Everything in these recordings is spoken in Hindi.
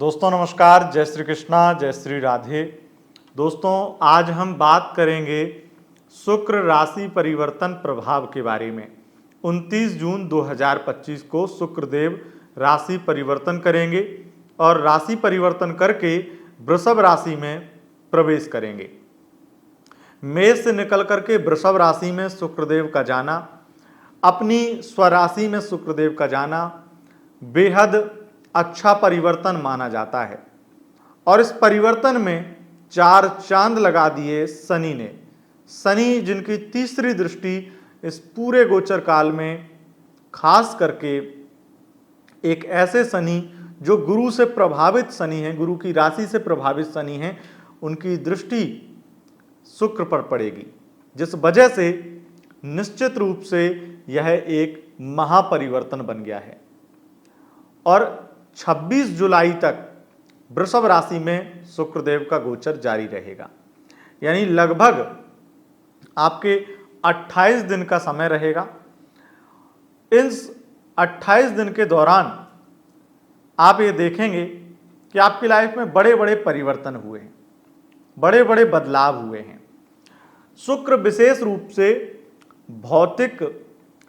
दोस्तों नमस्कार, जय श्री कृष्णा, जय श्री राधे। दोस्तों आज हम बात करेंगे शुक्र राशि परिवर्तन प्रभाव के बारे में। 29 जून 2025 को शुक्रदेव राशि परिवर्तन करेंगे और राशि परिवर्तन करके वृषभ राशि में प्रवेश करेंगे। मेष से निकल करके वृषभ राशि में शुक्रदेव का जाना, अपनी स्वराशि में शुक्रदेव का जाना बेहद अच्छा परिवर्तन माना जाता है। और इस परिवर्तन में 4 चांद लगा दिए शनि ने। शनि जिनकी तीसरी दृष्टि इस पूरे गोचर काल में, खास करके एक ऐसे शनि जो गुरु से प्रभावित शनि हैं, गुरु की राशि से प्रभावित शनि हैं, उनकी दृष्टि शुक्र पर पड़ेगी, जिस वजह से निश्चित रूप से यह एक महापरिवर्तन बन गया है। और 26 जुलाई तक वृषभ राशि में शुक्रदेव का गोचर जारी रहेगा, यानी लगभग आपके 28 दिन का समय रहेगा। इस 28 दिन के दौरान आप ये देखेंगे कि आपकी लाइफ में बड़े बड़े परिवर्तन हुए हैं, बड़े बड़े बदलाव हुए हैं। शुक्र विशेष रूप से भौतिक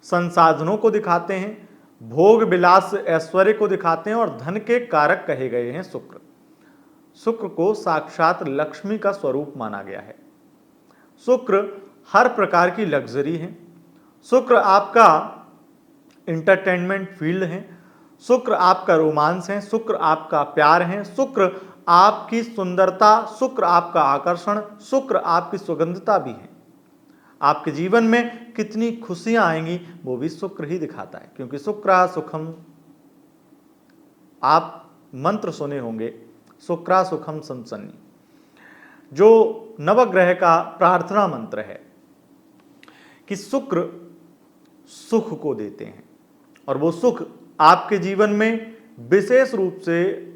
संसाधनों को दिखाते हैं, भोग विलास ऐश्वर्य को दिखाते हैं और धन के कारक कहे गए हैं। शुक्र को साक्षात लक्ष्मी का स्वरूप माना गया है। शुक्र हर प्रकार की लग्जरी है। शुक्र आपका इंटरटेनमेंट फील्ड है। शुक्र आपका रोमांस है। शुक्र आपका प्यार है। शुक्र आपकी सुंदरता, शुक्र आपका आकर्षण, शुक्र आपकी सुगंधता भी है। आपके जीवन में कितनी खुशियां आएंगी वो भी शुक्र ही दिखाता है, क्योंकि शुक्रा सुखम, आप मंत्र सुने होंगे, शुक्रा सुखम संसन्नी, जो नवग्रह का प्रार्थना मंत्र है कि शुक्र सुख को देते हैं और वो सुख आपके जीवन में विशेष रूप से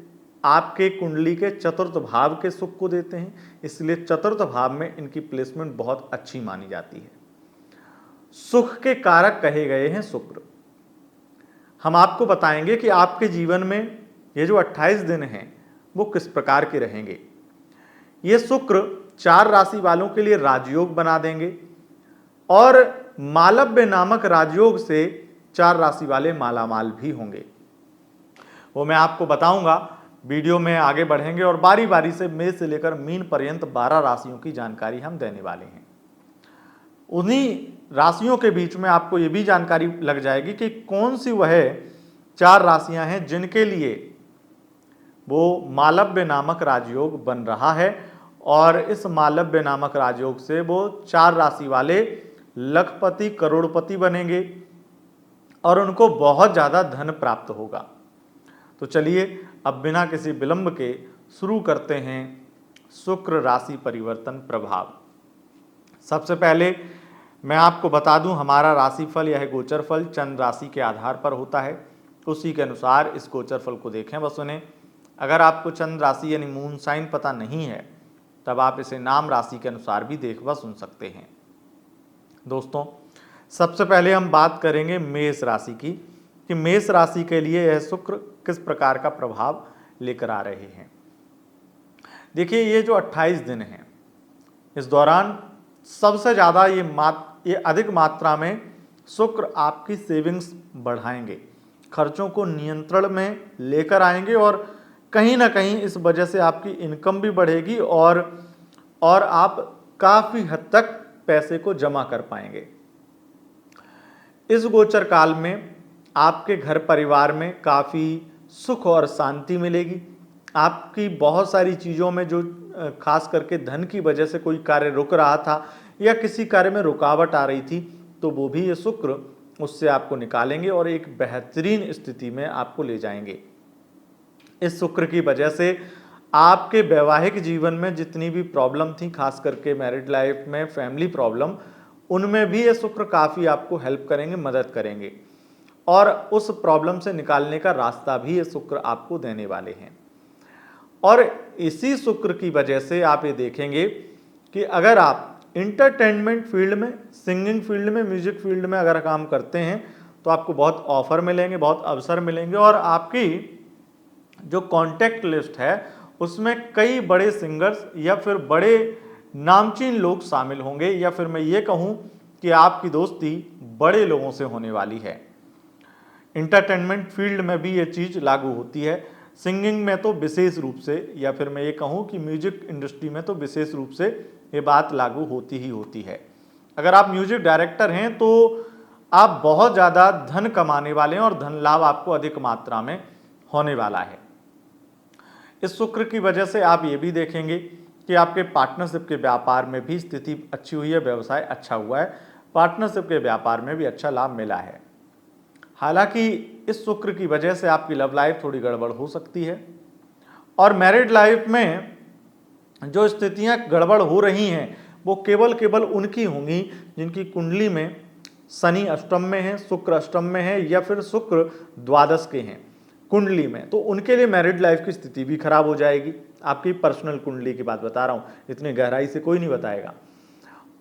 आपके कुंडली के चतुर्थ भाव के सुख को देते हैं। इसलिए चतुर्थ भाव में इनकी प्लेसमेंट बहुत अच्छी मानी जाती है। सुख के कारक कहे गए हैं शुक्र। हम आपको बताएंगे कि आपके जीवन में ये जो 28 दिन हैं वो किस प्रकार के रहेंगे। ये शुक्र 4 राशि वालों के लिए राजयोग बना देंगे और मालव्य नामक राजयोग से 4 राशि वाले मालामाल भी होंगे। वो मैं आपको बताऊंगा, वीडियो में आगे बढ़ेंगे और बारी बारी से मेष से लेकर मीन पर्यंत 12 राशियों की जानकारी हम देने वाले हैं। उन्हीं राशियों के बीच में आपको ये भी जानकारी लग जाएगी कि कौन सी वह 4 राशियां हैं जिनके लिए वो मालव्य नामक राजयोग बन रहा है और इस मालव्य नामक राजयोग से वो 4 राशि वाले लखपति करोड़पति बनेंगे और उनको बहुत ज़्यादा धन प्राप्त होगा। तो चलिए अब बिना किसी विलंब के शुरू करते हैं शुक्र राशि परिवर्तन प्रभाव। सबसे पहले मैं आपको बता दूं, हमारा राशिफल यह गोचर फल चंद्र राशि के आधार पर होता है। उसी के अनुसार इस गोचर फल को देखें व सुने। अगर आपको चंद्र राशि यानी मून साइन पता नहीं है तब आप इसे नाम राशि के अनुसार भी देख व सुन सकते हैं। दोस्तों सबसे पहले हम बात करेंगे मेष राशि की कि मेष राशि के लिए यह शुक्र किस प्रकार का प्रभाव लेकर आ रहे हैं। देखिए, ये जो 28 दिन हैं इस दौरान सबसे ज़्यादा ये अधिक मात्रा में शुक्र आपकी सेविंग्स बढ़ाएंगे, खर्चों को नियंत्रण में लेकर आएंगे और कहीं ना कहीं इस वजह से आपकी इनकम भी बढ़ेगी और आप काफ़ी हद तक पैसे को जमा कर पाएंगे। इस गोचर काल में आपके घर परिवार में काफ़ी सुख और शांति मिलेगी। आपकी बहुत सारी चीज़ों में जो खास करके धन की वजह से कोई कार्य रुक रहा था या किसी कार्य में रुकावट आ रही थी, तो वो भी ये शुक्र उससे आपको निकालेंगे और एक बेहतरीन स्थिति में आपको ले जाएंगे। इस शुक्र की वजह से आपके वैवाहिक जीवन में जितनी भी प्रॉब्लम थी, खास करके मैरिड लाइफ में फैमिली प्रॉब्लम, उनमें भी ये शुक्र काफ़ी आपको हेल्प करेंगे, मदद करेंगे और उस प्रॉब्लम से निकालने का रास्ता भी ये शुक्र आपको देने वाले हैं। और इसी शुक्र की वजह से आप ये देखेंगे कि अगर आप इंटरटेनमेंट फील्ड में, सिंगिंग फील्ड में, म्यूजिक फील्ड में अगर काम करते हैं तो आपको बहुत ऑफर मिलेंगे, बहुत अवसर मिलेंगे और आपकी जो कॉन्टैक्ट लिस्ट है उसमें कई बड़े सिंगर्स या फिर बड़े नामचीन लोग शामिल होंगे, या फिर मैं ये कहूँ कि आपकी दोस्ती बड़े लोगों से होने वाली है। इंटरटेनमेंट फील्ड में भी ये चीज़ लागू होती है, सिंगिंग में तो विशेष रूप से, या फिर मैं ये कहूँ कि म्यूजिक इंडस्ट्री में तो विशेष रूप से ये बात लागू होती ही होती है। अगर आप म्यूजिक डायरेक्टर हैं तो आप बहुत ज़्यादा धन कमाने वाले हैं और धन लाभ आपको अधिक मात्रा में होने वाला है। इस शुक्र की वजह से आप ये भी देखेंगे कि आपके पार्टनरशिप के व्यापार में भी स्थिति अच्छी हुई है, व्यवसाय अच्छा हुआ है, पार्टनरशिप के व्यापार में भी अच्छा लाभ मिला है। हालांकि इस शुक्र की वजह से आपकी लव लाइफ थोड़ी गड़बड़ हो सकती है, और मैरिड लाइफ में जो स्थितियां गड़बड़ हो रही हैं वो केवल उनकी होंगी जिनकी कुंडली में शनि अष्टम में है, शुक्र अष्टम में है, या फिर शुक्र द्वादश के हैं कुंडली में, तो उनके लिए मैरिड लाइफ की स्थिति भी खराब हो जाएगी। आपकी पर्सनल कुंडली की बात बता रहा हूं, इतनी गहराई से कोई नहीं बताएगा।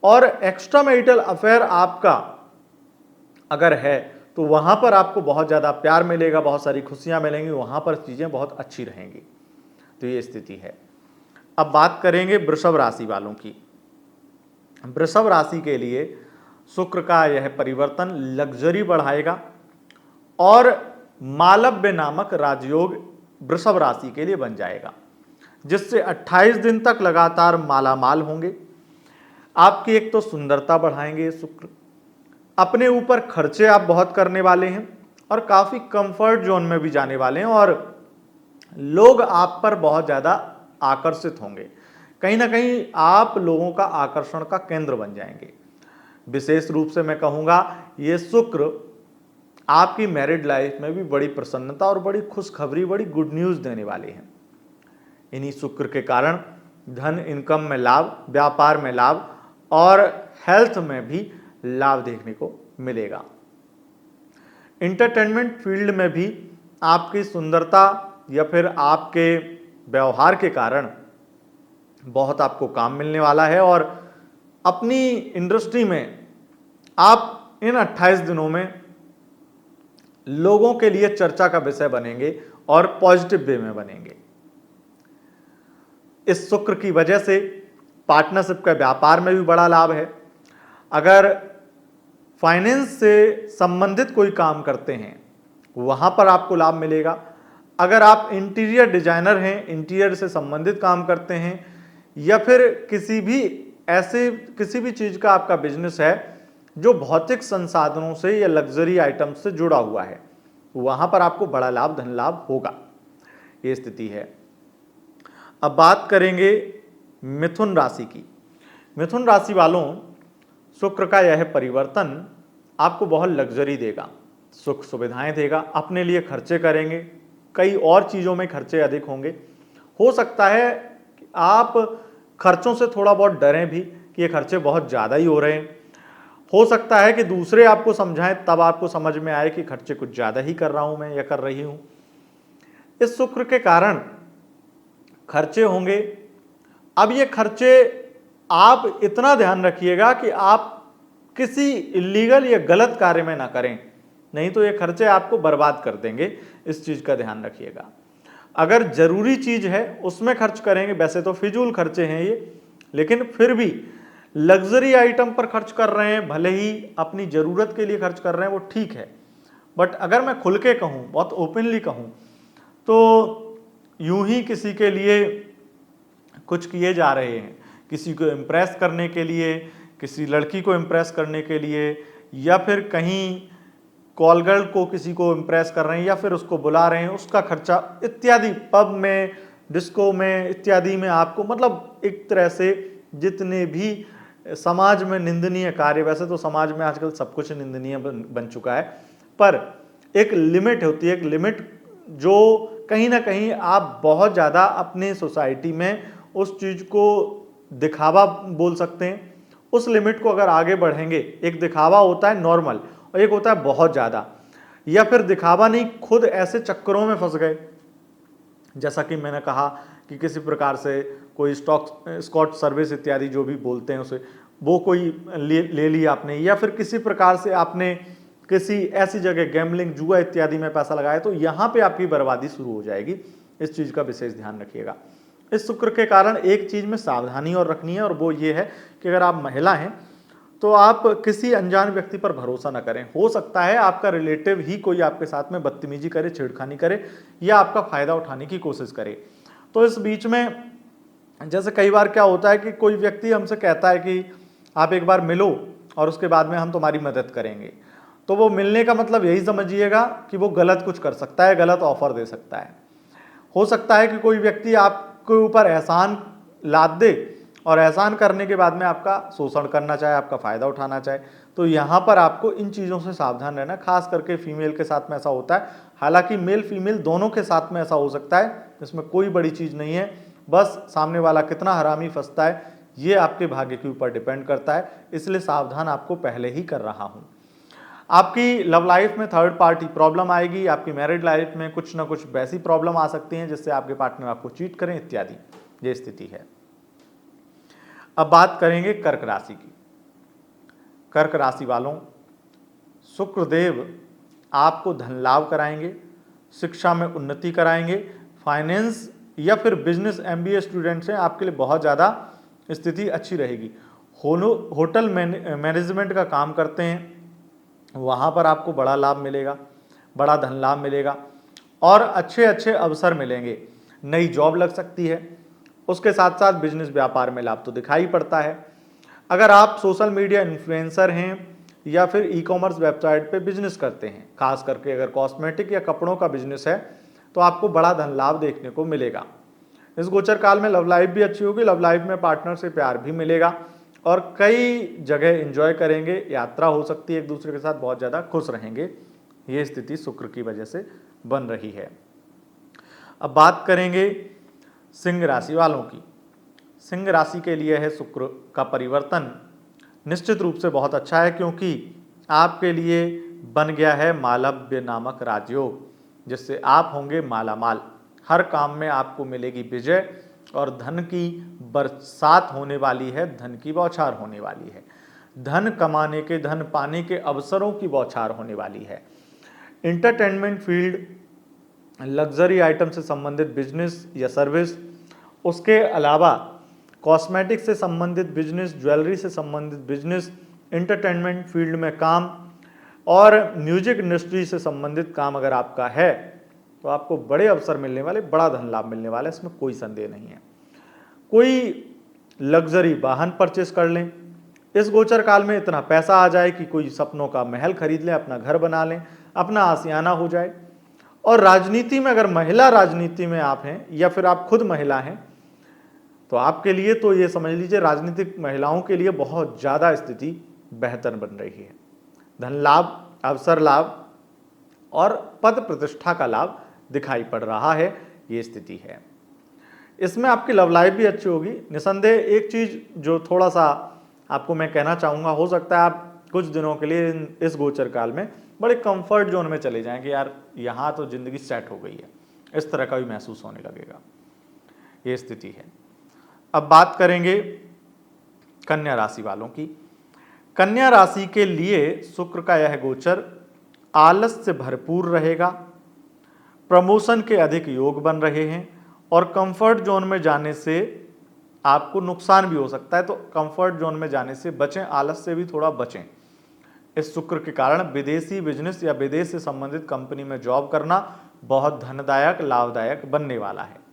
और एक्स्ट्रा मैरिटल अफेयर आपका अगर है तो वहां पर आपको बहुत ज्यादा प्यार मिलेगा, बहुत सारी खुशियां मिलेंगी, वहां पर चीजें बहुत अच्छी रहेंगी। तो ये स्थिति है। अब बात करेंगे वृषभ राशि वालों की। वृषभ राशि के लिए शुक्र का यह परिवर्तन लग्जरी बढ़ाएगा और मालव्य नामक राजयोग वृषभ राशि के लिए बन जाएगा, जिससे 28 दिन तक लगातार मालामाल होंगे। आपकी एक तो सुंदरता बढ़ाएंगे शुक्र, अपने ऊपर खर्चे आप बहुत करने वाले हैं और काफी कंफर्ट जोन में भी जाने वाले हैं, और लोग आप पर बहुत ज्यादा आकर्षित होंगे। कहीं ना कहीं आप लोगों का आकर्षण का केंद्र बन जाएंगे। विशेष रूप से मैं कहूंगा ये शुक्र आपकी मैरिड लाइफ में भी बड़ी प्रसन्नता और बड़ी खुशखबरी, बड़ी गुड न्यूज देने वाले हैं। इन्हीं शुक्र के कारण धन इनकम में लाभ, व्यापार में लाभ और हेल्थ में भी लाभ देखने को मिलेगा। एंटरटेनमेंट फील्ड में भी आपकी सुंदरता या फिर आपके व्यवहार के कारण बहुत आपको काम मिलने वाला है, और अपनी इंडस्ट्री में आप इन 28 दिनों में लोगों के लिए चर्चा का विषय बनेंगे और पॉजिटिव वे में बनेंगे। इस शुक्र की वजह से पार्टनरशिप का व्यापार में भी बड़ा लाभ है। अगर फाइनेंस से संबंधित कोई काम करते हैं वहां पर आपको लाभ मिलेगा। अगर आप इंटीरियर डिजाइनर हैं, इंटीरियर से संबंधित काम करते हैं, या फिर किसी भी चीज का आपका बिजनेस है जो भौतिक संसाधनों से या लग्जरी आइटम से जुड़ा हुआ है, वहां पर आपको बड़ा लाभ, धन लाभ होगा। ये स्थिति है। अब बात करेंगे मिथुन राशि की। मिथुन राशि वालों, शुक्र का यह परिवर्तन आपको बहुत लग्जरी देगा, सुख सुविधाएं देगा, अपने लिए खर्चे करेंगे, कई और चीज़ों में खर्चे अधिक होंगे। हो सकता है कि आप खर्चों से थोड़ा बहुत डरें भी कि ये खर्चे बहुत ज़्यादा ही हो रहे हैं। हो सकता है कि दूसरे आपको समझाएं तब आपको समझ में आए कि खर्चे कुछ ज़्यादा ही कर रहा हूं मैं या कर रही हूं। इस शुक्र के कारण खर्चे होंगे। अब ये खर्चे आप इतना ध्यान रखिएगा कि आप किसी इलीगल या गलत कार्य में ना करें, नहीं तो ये खर्चे आपको बर्बाद कर देंगे। इस चीज का ध्यान रखिएगा। अगर जरूरी चीज है उसमें खर्च करेंगे, वैसे तो फिजूल खर्चे हैं ये, लेकिन फिर भी लग्जरी आइटम पर खर्च कर रहे हैं, भले ही अपनी जरूरत के लिए खर्च कर रहे हैं, वो ठीक है। बट अगर मैं खुल के कहूँ, बहुत ओपनली कहूँ, तो यूं ही किसी के लिए कुछ किए जा रहे हैं, किसी को इम्प्रेस करने के लिए, किसी लड़की को इम्प्रेस करने के लिए, या फिर कहीं कॉल गर्ल को किसी को इम्प्रेस कर रहे हैं या फिर उसको बुला रहे हैं, उसका खर्चा इत्यादि, पब में, डिस्को में इत्यादि में आपको, मतलब एक तरह से जितने भी समाज में निंदनीय कार्य, वैसे तो समाज में आजकल सब कुछ निंदनीय बन चुका है, पर एक लिमिट होती है, एक लिमिट जो कहीं ना कहीं आप बहुत ज़्यादा अपने सोसाइटी में उस चीज़ को दिखावा बोल सकते हैं। उस लिमिट को अगर आगे बढ़ेंगे, एक दिखावा होता है नॉर्मल और एक होता है बहुत ज़्यादा, या फिर दिखावा नहीं, खुद ऐसे चक्करों में फंस गए, जैसा कि मैंने कहा कि किसी प्रकार से कोई स्कॉट सर्विस इत्यादि जो भी बोलते हैं उसे, वो कोई ले लिया आपने, या फिर किसी प्रकार से आपने किसी ऐसी जगह गैम्बलिंग, जुआ इत्यादि में पैसा लगाया, तो यहाँ पे आपकी बर्बादी शुरू हो जाएगी। इस चीज़ का विशेष ध्यान रखिएगा। इस शुक्र के कारण एक चीज़ में सावधानी और रखनी है, और वो ये है कि अगर आप महिला हैं तो आप किसी अनजान व्यक्ति पर भरोसा न करें। हो सकता है आपका रिलेटिव ही कोई आपके साथ में बदतमीजी करे, छेड़खानी करे या आपका फायदा उठाने की कोशिश करे। तो इस बीच में जैसे कई बार क्या होता है कि कोई व्यक्ति हमसे कहता है कि आप एक बार मिलो और उसके बाद में हम तुम्हारी मदद करेंगे, तो वो मिलने का मतलब यही समझिएगा कि वो गलत कुछ कर सकता है, गलत ऑफर दे सकता है। हो सकता है कि कोई व्यक्ति आपके ऊपर एहसान लाद दे और एहसान करने के बाद में आपका शोषण करना चाहे, आपका फायदा उठाना चाहे। तो यहाँ पर आपको इन चीज़ों से सावधान रहना, खास करके फीमेल के साथ में ऐसा होता है। हालांकि मेल फीमेल दोनों के साथ में ऐसा हो सकता है, इसमें कोई बड़ी चीज़ नहीं है। बस सामने वाला कितना हरामी फंसता है ये आपके भाग्य के ऊपर डिपेंड करता है, इसलिए सावधान आपको पहले ही कर रहा हूँ। आपकी लव लाइफ में थर्ड पार्टी प्रॉब्लम आएगी, आपकी मैरिड लाइफ में कुछ ना कुछ वैसी प्रॉब्लम आ सकती हैं जिससे आपके पार्टनर आपको चीट करें इत्यादि, ये स्थिति है। अब बात करेंगे कर्क राशि की। कर्क राशि वालों, शुक्रदेव आपको धन लाभ कराएंगे, शिक्षा में उन्नति कराएंगे, फाइनेंस या फिर बिजनेस MBA स्टूडेंट्स हैं आपके लिए बहुत ज़्यादा स्थिति अच्छी रहेगी। होटल मैनेजमेंट का काम करते हैं वहाँ पर आपको बड़ा लाभ मिलेगा, बड़ा धन लाभ मिलेगा और अच्छे अच्छे अवसर मिलेंगे। नई जॉब लग सकती है, उसके साथ साथ बिजनेस व्यापार में लाभ तो दिखाई पड़ता है। अगर आप सोशल मीडिया इन्फ्लुएंसर हैं या फिर ई-कॉमर्स वेबसाइट पे बिजनेस करते हैं, खास करके अगर कॉस्मेटिक या कपड़ों का बिजनेस है, तो आपको बड़ा धन लाभ देखने को मिलेगा। इस गोचर काल में लव लाइफ भी अच्छी होगी, लव लाइफ में पार्टनर से प्यार भी मिलेगा और कई जगह एंजॉय करेंगे, यात्रा हो सकती है, एक दूसरे के साथ बहुत ज़्यादा खुश रहेंगे। ये स्थिति शुक्र की वजह से बन रही है। अब बात करेंगे सिंह राशि वालों की। सिंह राशि के लिए है शुक्र का परिवर्तन निश्चित रूप से बहुत अच्छा है, क्योंकि आपके लिए बन गया है मालव्य नामक राजयोग, जिससे आप होंगे मालामाल। हर काम में आपको मिलेगी विजय और धन की बरसात होने वाली है, धन की बौछार होने वाली है। धन कमाने के, धन पाने के अवसरों की बौछार होने वाली है। इंटरटेनमेंट फील्ड, लग्जरी आइटम से संबंधित बिजनेस या सर्विस, उसके अलावा कॉस्मेटिक से संबंधित बिजनेस, ज्वेलरी से संबंधित बिजनेस, इंटरटेनमेंट फील्ड में काम और म्यूजिक इंडस्ट्री से संबंधित काम अगर आपका है तो आपको बड़े अवसर मिलने वाले, बड़ा धन लाभ मिलने वाला है, इसमें कोई संदेह नहीं है। कोई लग्जरी वाहन परचेस कर लें, इस गोचर काल में इतना पैसा आ जाए कि कोई सपनों का महल खरीद लें, अपना घर बना लें, अपना आशियाना हो जाए। और राजनीति में, अगर महिला राजनीति में आप हैं या फिर आप खुद महिला हैं, तो आपके लिए तो ये समझ लीजिए राजनीतिक महिलाओं के लिए बहुत ज़्यादा स्थिति बेहतर बन रही है। धन लाभ, अवसर लाभ और पद प्रतिष्ठा का लाभ दिखाई पड़ रहा है, ये स्थिति है। इसमें आपकी लव लाइफ भी अच्छी होगी। निसंदेह एक चीज़ जो थोड़ा सा आपको मैं कहना चाहूँगा, हो सकता है आप कुछ दिनों के लिए इस गोचर काल में बड़े कंफर्ट जोन में चले जाएं कि यार यहाँ तो ज़िंदगी सेट हो गई है, इस तरह का भी महसूस होने लगेगा, ये स्थिति है। अब बात करेंगे कन्या राशि वालों की। कन्या राशि के लिए शुक्र का यह गोचर आलस से भरपूर रहेगा, प्रमोशन के अधिक योग बन रहे हैं और कंफर्ट जोन में जाने से आपको नुकसान भी हो सकता है, तो कंफर्ट जोन में जाने से बचें, आलस से भी थोड़ा बचें। इस शुक्र के कारण विदेशी बिजनेस या विदेश से संबंधित कंपनी में जॉब करना बहुत धनदायक, लाभदायक बनने वाला है।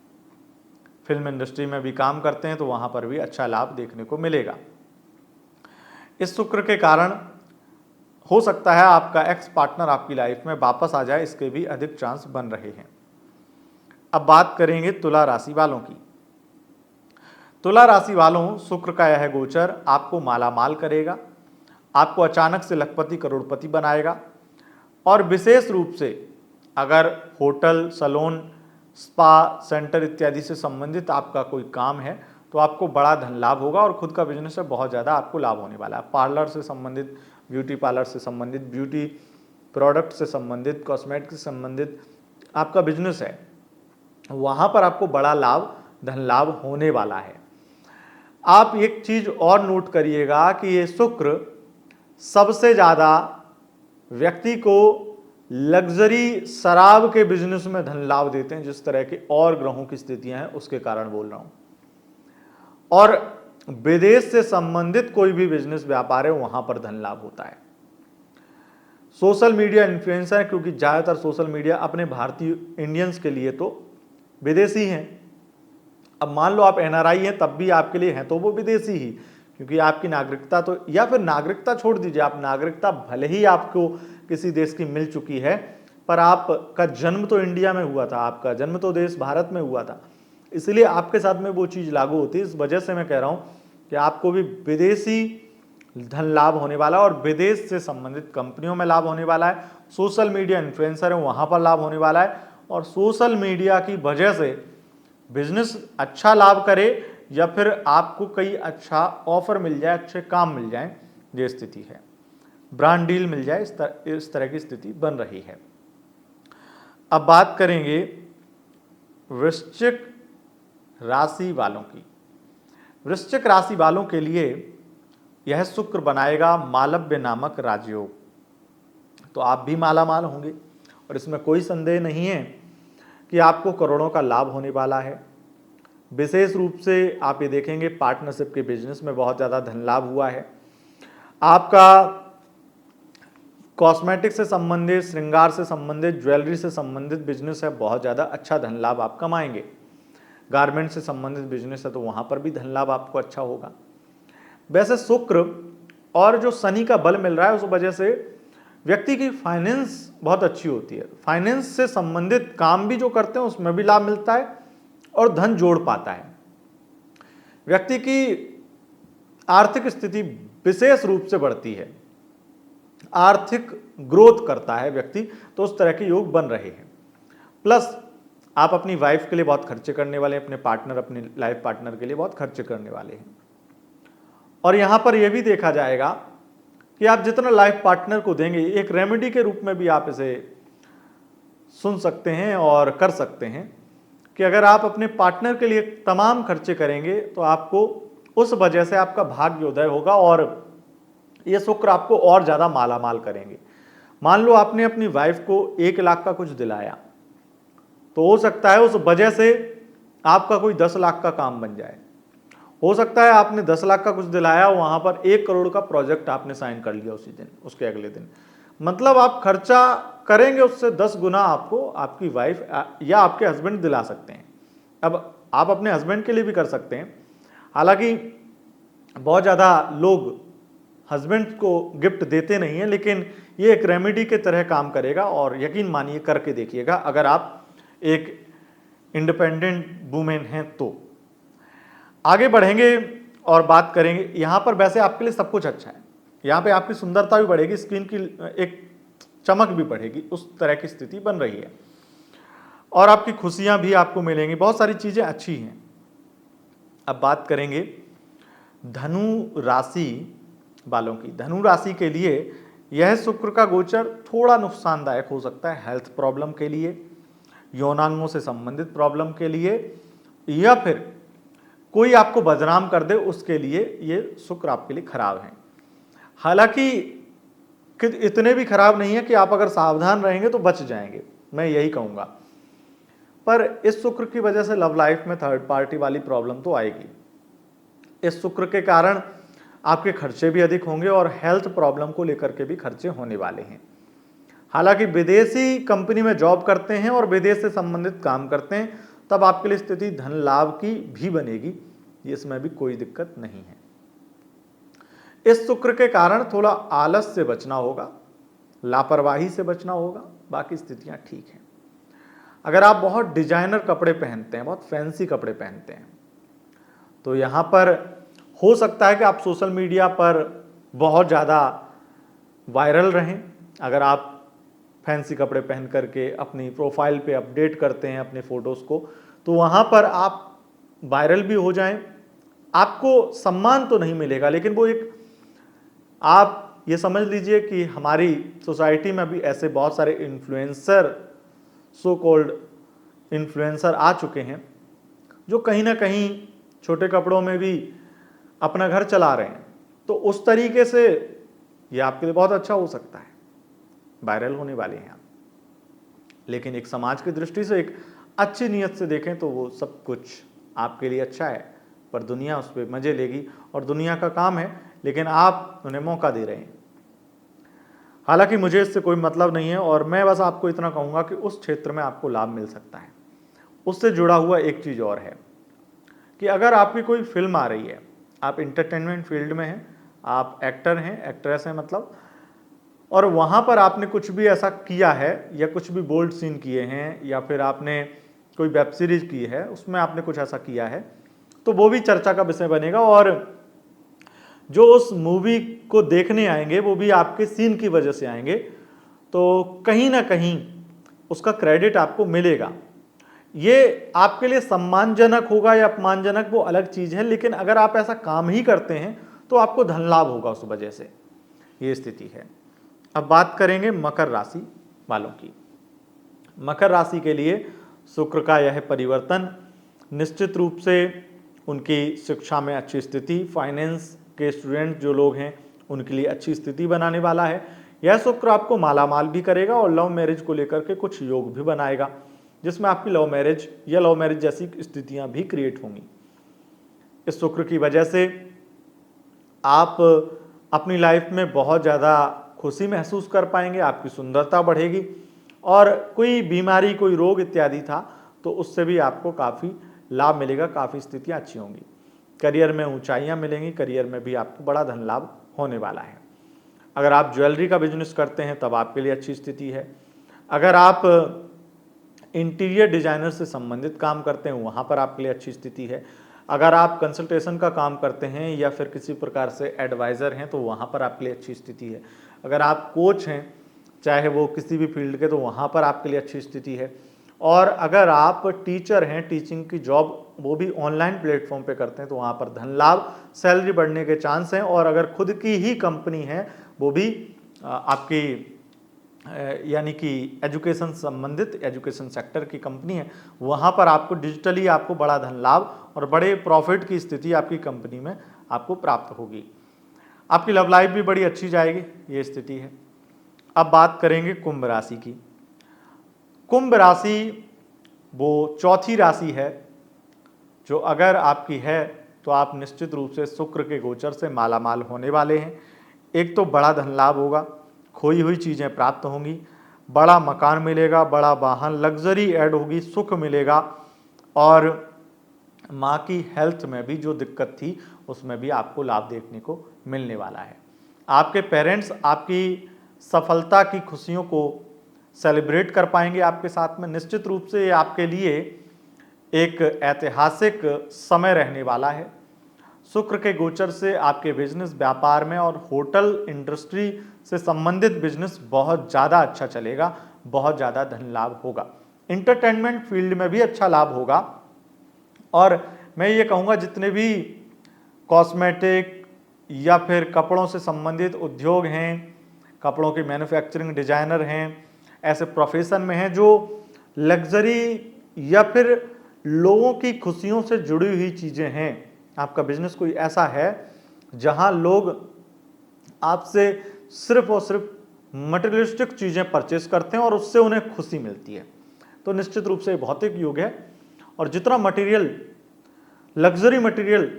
फिल्म इंडस्ट्री में भी काम करते हैं तो वहां पर भी अच्छा लाभ देखने को मिलेगा। इस शुक्र के कारण हो सकता है आपका एक्स पार्टनर आपकी लाइफ में वापस आ जाए, इसके भी अधिक चांस बन रहे हैं। अब बात करेंगे तुला राशि वालों की। तुला राशि वालों, शुक्र का यह गोचर आपको मालामाल करेगा, आपको अचानक से लखपति करोड़पति बनाएगा और विशेष रूप से अगर होटल, सैलून, स्पा सेंटर इत्यादि से संबंधित आपका कोई काम है तो आपको बड़ा धन लाभ होगा और खुद का बिजनेस है, बहुत ज़्यादा आपको लाभ होने वाला है। पार्लर से संबंधित, ब्यूटी पार्लर से संबंधित, ब्यूटी प्रोडक्ट से संबंधित, कॉस्मेटिक से संबंधित आपका बिजनेस है, वहाँ पर आपको बड़ा लाभ, धन लाभ होने वाला है। आप एक चीज़ और नोट करिएगा कि ये शुक्र सबसे ज़्यादा व्यक्ति को लग्जरी शराब के बिजनेस में धन लाभ देते हैं, जिस तरह के और ग्रहों की स्थितियां हैं उसके कारण बोल रहा हूं। और विदेश से संबंधित कोई भी बिजनेस व्यापार है वहां पर धन लाभ होता है। सोशल मीडिया इन्फ्लुएंसर है, क्योंकि ज्यादातर सोशल मीडिया अपने भारतीय इंडियंस के लिए तो विदेशी हैं। अब मान लो आप एनआरआई हैं, तब भी आपके लिए हैं तो वो विदेशी ही, क्योंकि आपकी नागरिकता तो, या फिर नागरिकता छोड़ दीजिए, आप नागरिकता भले ही आपको किसी देश की मिल चुकी है, पर आपका जन्म तो इंडिया में हुआ था, आपका जन्म तो देश भारत में हुआ था, इसलिए आपके साथ में वो चीज लागू होती है। इस वजह से मैं कह रहा हूं कि आपको भी विदेशी धन लाभ होने वाला है और विदेश से संबंधित कंपनियों में लाभ होने वाला है। सोशल मीडिया इन्फ्लुएंसर है वहां पर लाभ होने वाला है, और सोशल मीडिया की वजह से बिजनेस अच्छा लाभ करे या फिर आपको कई अच्छा ऑफर मिल जाए, अच्छे काम मिल जाए, ये स्थिति है। ब्रांड डील मिल जाए, इस तरह की स्थिति बन रही है। अब बात करेंगे वृश्चिक राशि वालों की। वृश्चिक राशि वालों के लिए यह शुक्र बनाएगा मालव्य नामक राजयोग, तो आप भी मालामाल होंगे, और इसमें कोई संदेह नहीं है कि आपको करोड़ों का लाभ होने वाला है। विशेष रूप से आप ये देखेंगे पार्टनरशिप के बिजनेस में बहुत ज़्यादा धन लाभ हुआ है। आपका कॉस्मेटिक से संबंधित, श्रृंगार से संबंधित, ज्वेलरी से संबंधित बिजनेस है, बहुत ज़्यादा अच्छा धन लाभ आप कमाएंगे। गारमेंट से संबंधित बिजनेस है तो वहाँ पर भी धन लाभ आपको अच्छा होगा। वैसे शुक्र और जो शनि का बल मिल रहा है उस वजह से व्यक्ति की फाइनेंस बहुत अच्छी होती है। फाइनेंस से संबंधित काम भी जो करते हैं उसमें भी लाभ मिलता है और धन जोड़ पाता है। व्यक्ति की आर्थिक स्थिति विशेष रूप से बढ़ती है, आर्थिक ग्रोथ करता है व्यक्ति, तो उस तरह के योग बन रहे हैं। प्लस आप अपनी वाइफ के लिए बहुत खर्चे करने वाले हैं, अपने पार्टनर, अपने लाइफ पार्टनर के लिए बहुत खर्चे करने वाले हैं। और यहां पर यह भी देखा जाएगा कि आप जितना लाइफ पार्टनर को देंगे, एक रेमेडी के रूप में भी आप इसे सुन सकते हैं और कर सकते हैं कि अगर आप अपने पार्टनर के लिए तमाम खर्चे करेंगे तो आपको उस वजह से आपका भाग्योदय होगा और ये शुक्र आपको और ज़्यादा मालामाल करेंगे। मान लो आपने अपनी वाइफ को 1 लाख का कुछ दिलाया, तो हो सकता है उस वजह से आपका कोई 10 लाख का काम बन जाए। हो सकता है आपने 10 लाख का कुछ दिलाया, वहां पर 1 करोड़ का प्रोजेक्ट आपने साइन कर लिया उसी दिन, उसके अगले दिन। मतलब आप खर्चा करेंगे उससे 10 गुना आपको आपकी वाइफ या आपके हस्बैंड दिला सकते हैं। अब आप अपने हस्बैंड के लिए भी कर सकते हैं, हालांकि बहुत ज़्यादा लोग हस्बैंड को गिफ्ट देते नहीं हैं, लेकिन ये एक रेमेडी के तरह काम करेगा और यकीन मानिए करके देखिएगा अगर आप एक इंडिपेंडेंट वुमेन हैं तो। आगे बढ़ेंगे और बात करेंगे, यहां पर वैसे आपके लिए सब कुछ अच्छा है, यहां पे आपकी सुंदरता भी बढ़ेगी, स्किन की एक चमक भी बढ़ेगी, उस तरह की स्थिति बन रही है और आपकी खुशियां भी आपको मिलेंगी, बहुत सारी चीजें अच्छी हैं। अब बात करेंगे धनु राशि वालों की। धनु राशि के लिए यह शुक्र का गोचर थोड़ा नुकसानदायक हो सकता है, हेल्थ प्रॉब्लम के लिए, यौनांगों से संबंधित प्रॉब्लम के लिए, या फिर कोई आपको बदनाम कर दे उसके लिए ये शुक्र आपके लिए खराब है। हालांकि इतने भी खराब नहीं है कि आप अगर सावधान रहेंगे तो बच जाएंगे, मैं यही कहूंगा। पर इस शुक्र की वजह से लव लाइफ में थर्ड पार्टी वाली प्रॉब्लम तो आएगी। इस शुक्र के कारण आपके खर्चे भी अधिक होंगे और हेल्थ प्रॉब्लम को लेकर के भी खर्चे होने वाले हैं। हालांकि विदेशी कंपनी में जॉब करते हैं और विदेश से संबंधित काम करते हैं, तब आपके लिए स्थिति धन लाभ की भी बनेगी, इसमें भी कोई दिक्कत नहीं है। इस शुक्र के कारण थोड़ा आलस से बचना होगा, लापरवाही से बचना होगा, बाकी स्थितियां ठीक हैं। अगर आप बहुत डिजाइनर कपड़े पहनते हैं, बहुत फैंसी कपड़े पहनते हैं, तो यहां पर हो सकता है कि आप सोशल मीडिया पर बहुत ज़्यादा वायरल रहें। अगर आप फैंसी कपड़े पहन करके अपनी प्रोफाइल पे अपडेट करते हैं अपने फोटोज़ को, तो वहाँ पर आप वायरल भी हो जाएं। आपको सम्मान तो नहीं मिलेगा, लेकिन वो एक, आप ये समझ लीजिए कि हमारी सोसाइटी में अभी ऐसे बहुत सारे इन्फ्लुएंसर, सो कॉल्ड इन्फ्लुएंसर आ चुके हैं जो कहीं ना कहीं छोटे कपड़ों में भी अपना घर चला रहे हैं। तो उस तरीके से ये आपके लिए बहुत अच्छा हो सकता है, वायरल होने वाले हैं आप। लेकिन एक समाज की दृष्टि से, एक अच्छी नीयत से देखें तो वो सब कुछ आपके लिए अच्छा है, पर दुनिया उस पर मजे लेगी और दुनिया का काम है, लेकिन आप उन्हें मौका दे रहे हैं। हालांकि मुझे इससे कोई मतलब नहीं है, और मैं बस आपको इतना कहूँगा कि उस क्षेत्र में आपको लाभ मिल सकता है। उससे जुड़ा हुआ एक चीज़ और है कि अगर आपकी कोई फिल्म आ रही है, आप इंटरटेनमेंट फील्ड में हैं, आप एक्टर हैं, एक्ट्रेस हैं मतलब, और वहाँ पर आपने कुछ भी ऐसा किया है या कुछ भी बोल्ड सीन किए हैं, या फिर आपने कोई वेब सीरीज की है उसमें आपने कुछ ऐसा किया है, तो वो भी चर्चा का विषय बनेगा, और जो उस मूवी को देखने आएंगे वो भी आपके सीन की वजह से आएंगे, तो कहीं ना कहीं उसका क्रेडिट आपको मिलेगा। ये आपके लिए सम्मानजनक होगा या अपमानजनक वो अलग चीज़ है, लेकिन अगर आप ऐसा काम ही करते हैं तो आपको धन लाभ होगा उस वजह से। ये स्थिति है। अब बात करेंगे मकर राशि वालों की। मकर राशि के लिए शुक्र का यह परिवर्तन निश्चित रूप से उनकी शिक्षा में अच्छी स्थिति, फाइनेंस के स्टूडेंट जो लोग हैं उनके लिए अच्छी स्थिति बनाने वाला है। यह शुक्र आपको मालामाल भी करेगा और लव मैरिज को लेकर के कुछ योग भी बनाएगा, जिसमें आपकी लव मैरिज या लव मैरिज जैसी स्थितियां भी क्रिएट होंगी। इस शुक्र की वजह से आप अपनी लाइफ में बहुत ज़्यादा खुशी महसूस कर पाएंगे, आपकी सुंदरता बढ़ेगी, और कोई बीमारी, कोई रोग इत्यादि था तो उससे भी आपको काफ़ी लाभ मिलेगा, काफ़ी स्थितियाँ अच्छी होंगी। करियर में ऊंचाइयाँ मिलेंगी, करियर में भी आपको बड़ा धन लाभ होने वाला है। अगर आप ज्वेलरी का बिजनेस करते हैं तब आपके लिए अच्छी स्थिति है। अगर आप इंटीरियर डिजाइनर से संबंधित काम करते हैं वहाँ पर आपके लिए अच्छी स्थिति है। अगर आप कंसल्टेशन का काम करते हैं या फिर किसी प्रकार से एडवाइज़र हैं तो वहाँ पर आपके लिए अच्छी स्थिति है। अगर आप कोच हैं, चाहे वो किसी भी फील्ड के, तो वहाँ पर आपके लिए अच्छी स्थिति है। और अगर आप टीचर हैं, टीचिंग की जॉब वो भी ऑनलाइन प्लेटफॉर्म पे करते हैं तो वहाँ पर धन लाभ, सैलरी बढ़ने के चांस हैं। और अगर खुद की ही कंपनी है, वो भी आपकी यानी कि एजुकेशन संबंधित, एजुकेशन सेक्टर की कंपनी है, वहाँ पर आपको डिजिटली आपको बड़ा धन लाभ और बड़े प्रॉफिट की स्थिति आपकी कंपनी में आपको प्राप्त होगी। आपकी लव लाइफ भी बड़ी अच्छी जाएगी, ये स्थिति है। अब बात करेंगे कुंभ राशि की। कुंभ राशि वो चौथी राशि है जो अगर आपकी है तो आप निश्चित रूप से शुक्र के गोचर से मालामाल होने वाले हैं। एक तो बड़ा धन लाभ होगा, खोई हुई चीज़ें प्राप्त होंगी, बड़ा मकान मिलेगा, बड़ा वाहन, लग्जरी ऐड होगी, सुख मिलेगा, और माँ की हेल्थ में भी जो दिक्कत थी उसमें भी आपको लाभ देखने को मिलने वाला है। आपके पेरेंट्स आपकी सफलता की खुशियों को सेलिब्रेट कर पाएंगे आपके साथ में। निश्चित रूप से आपके लिए एक ऐतिहासिक समय रहने वाला है। शुक्र के गोचर से आपके बिजनेस, व्यापार में और होटल इंडस्ट्री से संबंधित बिजनेस बहुत ज़्यादा अच्छा चलेगा, बहुत ज़्यादा धन लाभ होगा। इंटरटेनमेंट फील्ड में भी अच्छा लाभ होगा, और मैं ये कहूँगा जितने भी कॉस्मेटिक या फिर कपड़ों से संबंधित उद्योग हैं, कपड़ों के मैन्युफैक्चरिंग डिजाइनर हैं, ऐसे प्रोफेशन में हैं जो लग्जरी या फिर लोगों की खुशियों से जुड़ी हुई चीज़ें हैं, आपका बिजनेस कोई ऐसा है जहां लोग आपसे सिर्फ और सिर्फ मटेरियलिस्टिक चीज़ें परचेस करते हैं और उससे उन्हें खुशी मिलती है, तो निश्चित रूप से भौतिक युग है। और जितना मटेरियल, लग्जरी मटेरियल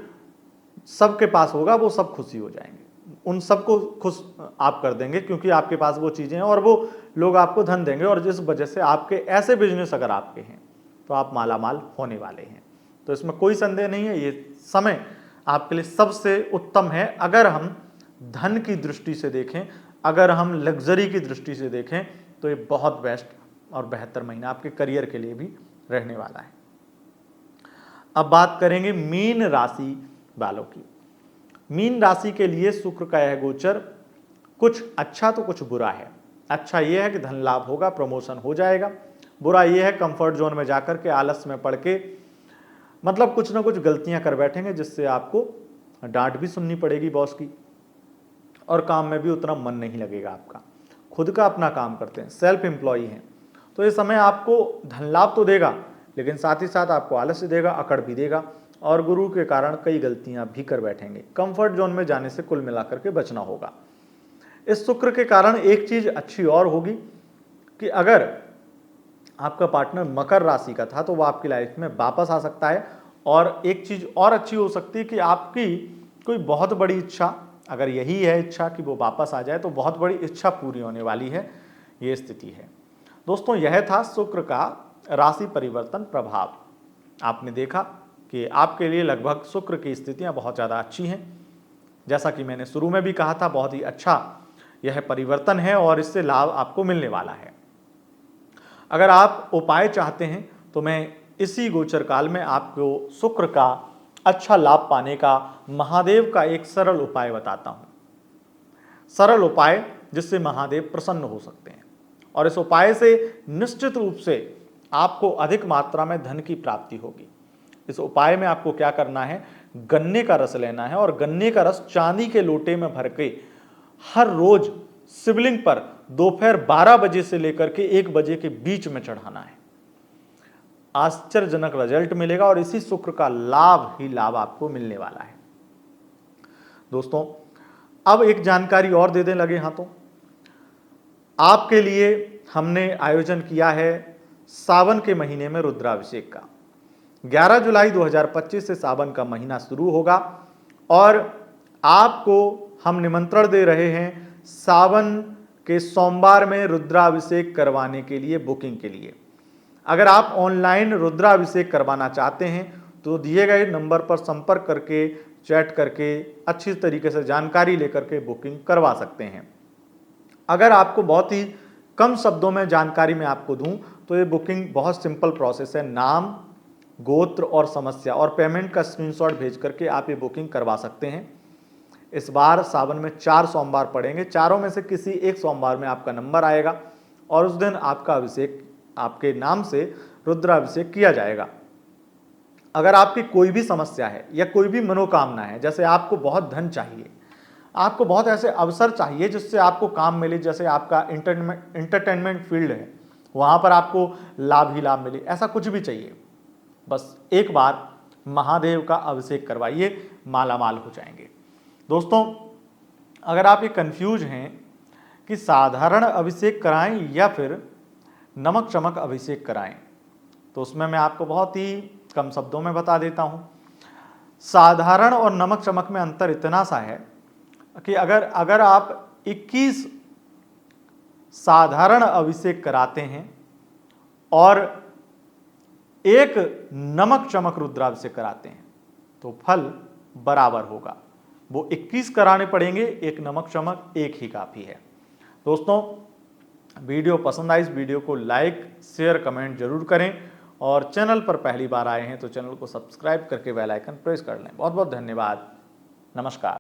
सबके पास होगा वो सब खुशी हो जाएंगे, उन सबको खुश आप कर देंगे क्योंकि आपके पास वो चीज़ें हैं और वो लोग आपको धन देंगे, और जिस वजह से आपके ऐसे बिजनेस अगर आपके हैं तो आप मालामाल होने वाले हैं। तो इसमें कोई संदेह नहीं है, ये समय आपके लिए सबसे उत्तम है। अगर हम धन की दृष्टि से देखें, अगर हम लग्जरी की दृष्टि से देखें तो ये बहुत बेस्ट और बेहतर महीना आपके करियर के लिए भी रहने वाला है। अब बात करेंगे मीन राशि वालों की। मीन राशि के लिए शुक्र का यह गोचर कुछ अच्छा तो कुछ बुरा है। अच्छा यह है कि धन लाभ होगा, प्रमोशन हो जाएगा। बुरा यह है कंफर्ट जोन में जाकर के आलस में पड़ के मतलब कुछ ना कुछ गलतियां कर बैठेंगे, जिससे आपको डांट भी सुननी पड़ेगी बॉस की, और काम में भी उतना मन नहीं लगेगा आपका। खुद का अपना काम करते हैं, सेल्फ एम्प्लॉई हैं, तो ये समय आपको धन लाभ तो देगा लेकिन साथ ही साथ आपको आलस्य देगा, अकड़ भी देगा, और गुरु के कारण कई गलतियां भी कर बैठेंगे। कंफर्ट जोन में जाने से कुल मिलाकर के बचना होगा। इस शुक्र के कारण एक चीज अच्छी और होगी कि अगर आपका पार्टनर मकर राशि का था तो वो आपकी लाइफ में वापस आ सकता है। और एक चीज और अच्छी हो सकती है कि आपकी कोई बहुत बड़ी इच्छा, अगर यही है इच्छा कि वो वापस आ जाए, तो बहुत बड़ी इच्छा पूरी होने वाली है, ये स्थिति है। दोस्तों, यह था शुक्र का राशि परिवर्तन प्रभाव। आपने देखा कि आपके लिए लगभग शुक्र की स्थितियां बहुत ज़्यादा अच्छी हैं। जैसा कि मैंने शुरू में भी कहा था, बहुत ही अच्छा यह परिवर्तन है और इससे लाभ आपको मिलने वाला है। अगर आप उपाय चाहते हैं तो मैं इसी गोचर काल में आपको शुक्र का अच्छा लाभ पाने का महादेव का एक सरल उपाय बताता हूं। सरल उपाय जिससे महादेव प्रसन्न हो सकते हैं, और इस उपाय से निश्चित रूप से आपको अधिक मात्रा में धन की प्राप्ति होगी। इस उपाय में आपको क्या करना है, गन्ने का रस लेना है और गन्ने का रस चांदी के लोटे में भर के हर रोज शिवलिंग पर दोपहर 12 बजे से लेकर के 1 बजे के बीच में चढ़ाना है। आश्चर्यजनक रिजल्ट मिलेगा और इसी शुक्र का लाभ ही लाभ आपको मिलने वाला है। दोस्तों, अब एक जानकारी और दे दें लगे हाथों। आपके लिए हमने आयोजन किया है सावन के महीने में रुद्राभिषेक का। 11 जुलाई 2025 से सावन का महीना शुरू होगा और आपको हम निमंत्रण दे रहे हैं सावन के सोमवार में रुद्राभिषेक करवाने के लिए, बुकिंग के लिए। अगर आप ऑनलाइन रुद्राभिषेक करवाना चाहते हैं तो दिए गए नंबर पर संपर्क करके, चैट करके, अच्छी तरीके से जानकारी लेकर के बुकिंग करवा सकते हैं। अगर आपको बहुत ही कम शब्दों में जानकारी में आपको दूं तो ये बुकिंग बहुत सिंपल प्रोसेस है। नाम, गोत्र और समस्या और पेमेंट का स्क्रीनशॉट भेज करके आप ये बुकिंग करवा सकते हैं। इस बार सावन में 4 सोमवार पड़ेंगे, चारों में से किसी एक सोमवार में आपका नंबर आएगा और उस दिन आपका अभिषेक, आपके नाम से रुद्राभिषेक किया जाएगा। अगर आपकी कोई भी समस्या है या कोई भी मनोकामना है, जैसे आपको बहुत धन चाहिए, आपको बहुत ऐसे अवसर चाहिए जिससे आपको काम मिले, जैसे आपका इंटरटेनमेंट फील्ड है वहाँ पर आपको लाभ ही लाभ मिले, ऐसा कुछ भी चाहिए, बस एक बार महादेव का अभिषेक करवाइए, मालामाल हो जाएंगे। दोस्तों, अगर आप ये कंफ्यूज हैं कि साधारण अभिषेक कराएं या फिर नमक चमक अभिषेक कराएं, तो उसमें मैं आपको बहुत ही कम शब्दों में बता देता हूं। साधारण और नमक चमक में अंतर इतना सा है कि अगर आप 21 साधारण अभिषेक कराते हैं और एक नमक चमक रुद्राभिषेक कराते हैं तो फल बराबर होगा। वो 21 कराने पड़ेंगे, एक नमक चमक एक ही काफी है। दोस्तों, वीडियो पसंद आई, इस वीडियो को लाइक, शेयर, कमेंट जरूर करें और चैनल पर पहली बार आए हैं तो चैनल को सब्सक्राइब करके बेल आइकन प्रेस कर लें। बहुत बहुत धन्यवाद। नमस्कार।